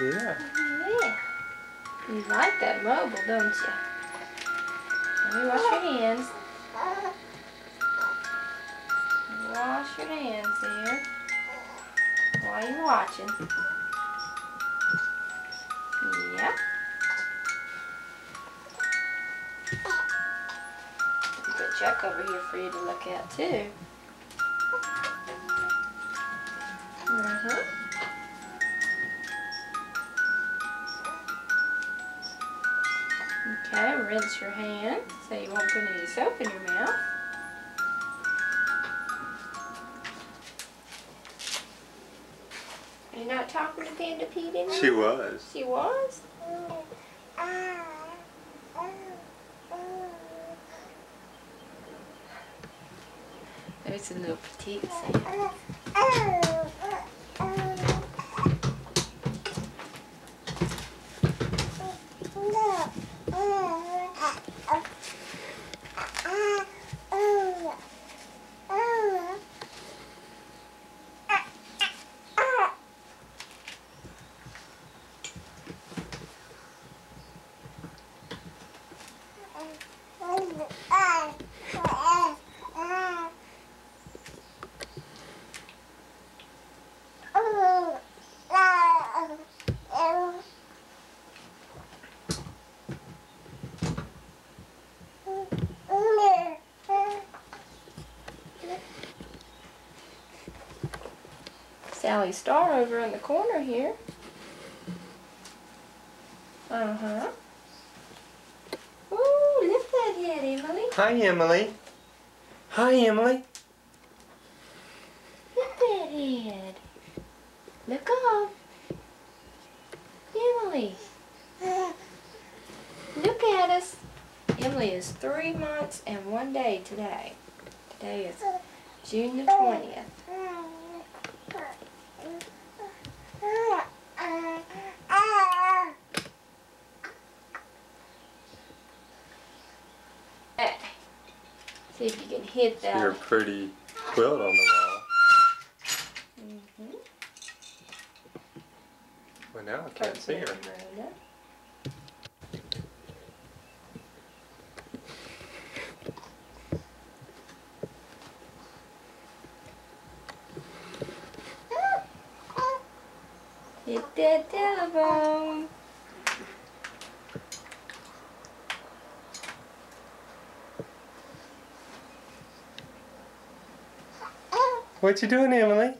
Yeah. Yeah. You like that mobile, don't you? Let me wash your hands. Wash your hands there while you're watching. Yep. Put Chuck over here for you to look at too. Okay, rinse your hands so you won't put any soap in your mouth. Are you not talking to Panda Pete anymore? She was. She was? There's a little petite sound. Sally Star over in the corner here. Uh-huh. Ooh, lift that head, Emily. Hi, Emily. Hi, Emily. Lift that head. Look up. Emily. Look at us. Emily is 3 months and 1 day today. Today is June the 20th. See if you can hit that. Your pretty quilt on the wall. Well, now I can't see her. Hit that telephone. What you doing, Emily?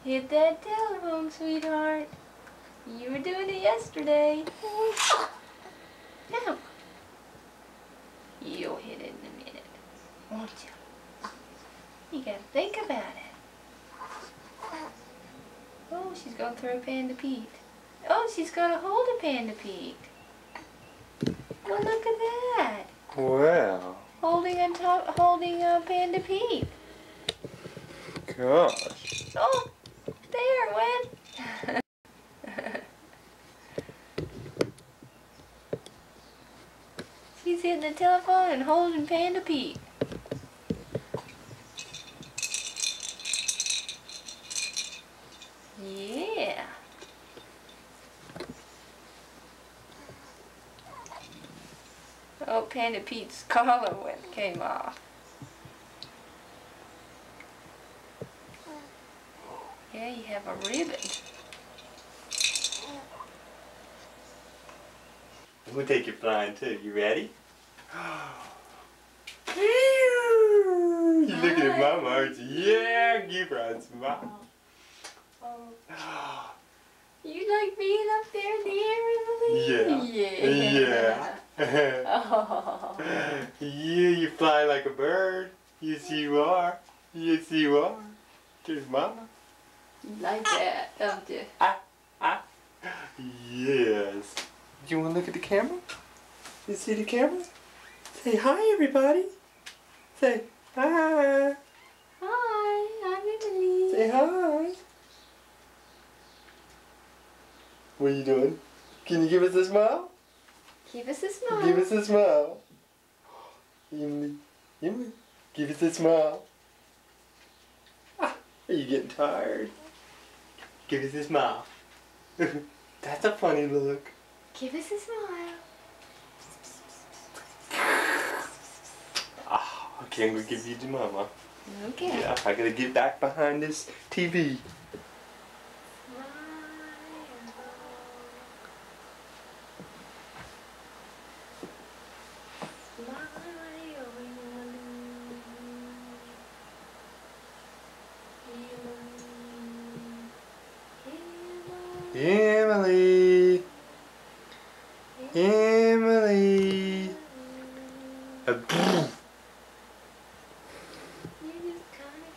Hit that telephone, sweetheart. You were doing it yesterday. Now. You'll hit it in a minute, won't you? You gotta think about it. Oh, she's gonna throw Panda Pete. Oh, she's gonna hold a Panda Pete. Well, look at that. Well. Holding a Panda Pete. Gosh. Oh, there it went. She's hitting the telephone and holding Panda Pete. Yeah. Oh, Panda Pete's collar came off. Yeah, you have a ribbon. We'll take you flying too. You ready? You're looking at Mama, aren't you? Yeah, give her a smile. Oh. You like being up there in the air, Emily? Yeah. Yeah. Oh. Yeah, you fly like a bird. Yes, you are. Yes, you are. There's Mama. You like that, don't you? Yes. Do you want to look at the camera? You see the camera? Say hi, everybody. Say hi. Hi, I'm Emily. Say hi. What are you doing? Can you give us a smile? Give us a smile. Give us a smile. Emily, Emily, give us a smile. Are you getting tired? Give us a smile. That's a funny look. Give us a smile. Ah, okay, I'm gonna give you to Mama. Okay. Yeah, I gotta get back behind this TV. Emily. Emily. A You're just kind of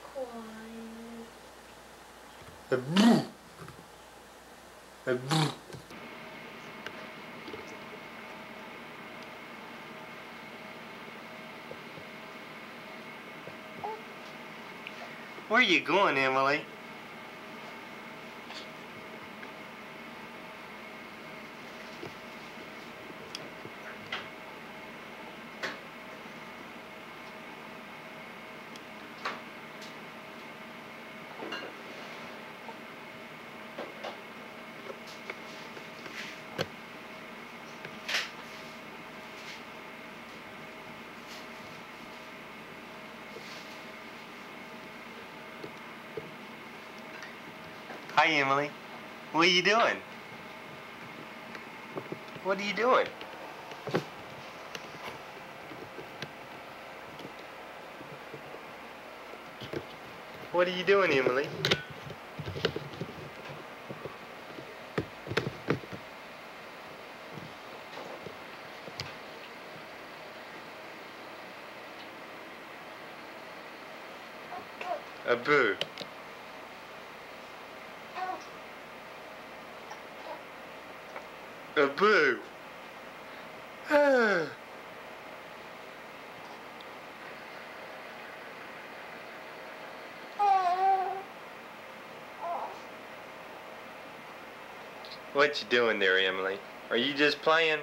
quiet. Where you going, Emily? Hi, Emily. What are you doing? What are you doing? What are you doing, Emily? A boo. A boo. What you doing there, Emily? Are you just playing?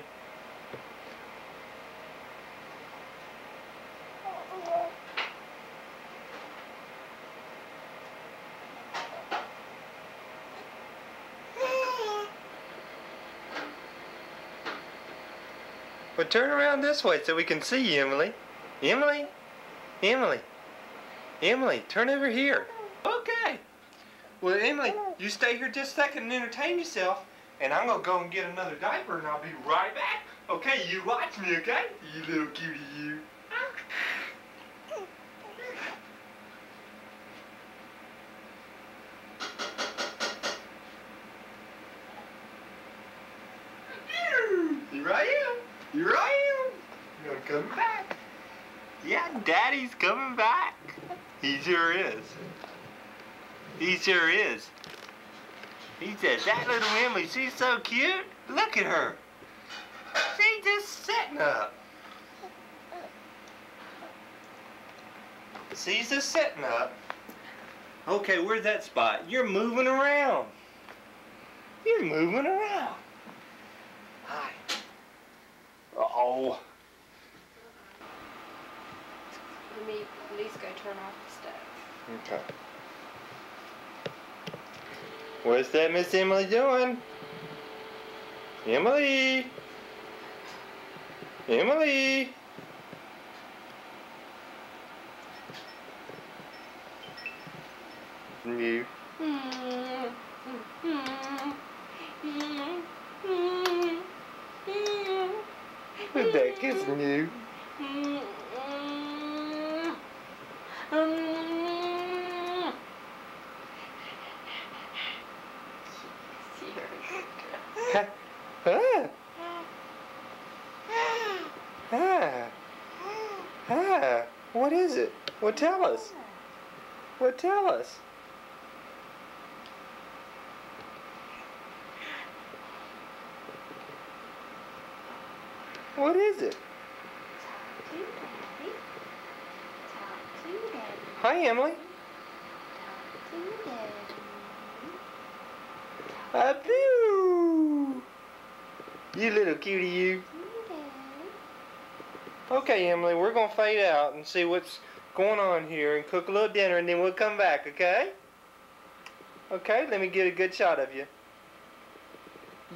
Well, turn around this way so we can see you, Emily. Emily? Emily? Emily, turn over here. Okay. Well, Emily, you stay here just a second and entertain yourself, and I'm going to go and get another diaper, and I'll be right back. Okay, you watch me, okay? You little cutie, you. Here I am. Here I am. I'm coming back. Yeah, Daddy's coming back. He sure is. He sure is. He said, that little Emily, she's so cute. Look at her. She's just sitting up. She's just sitting up. Okay, where's that spot? You're moving around. You're moving around. Hi. Uh-oh. Let me at least go turn off the stove. Okay. What's that Miss Emily doing? Emily? Emily? New. Who's that kissing you? Huh? What is it? Well, tell us. Well, tell us. What is it? Hi, Emily. A boo! You little cutie, you. Okay, Emily, we're gonna fade out and see what's going on here and cook a little dinner, and then we'll come back, okay? Okay, let me get a good shot of you.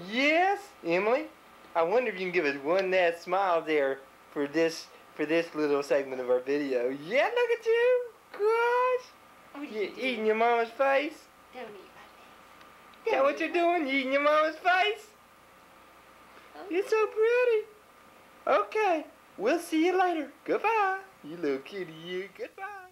Yes, Emily. I wonder if you can give us one last smile there for this little segment of our video. Yeah, look at you. Gosh. You eating your mama's face? Don't eat my face. Is that what you're doing? You eating your mama's face? Okay. You're so pretty. Okay. We'll see you later. Goodbye. You little kitty, you. Goodbye.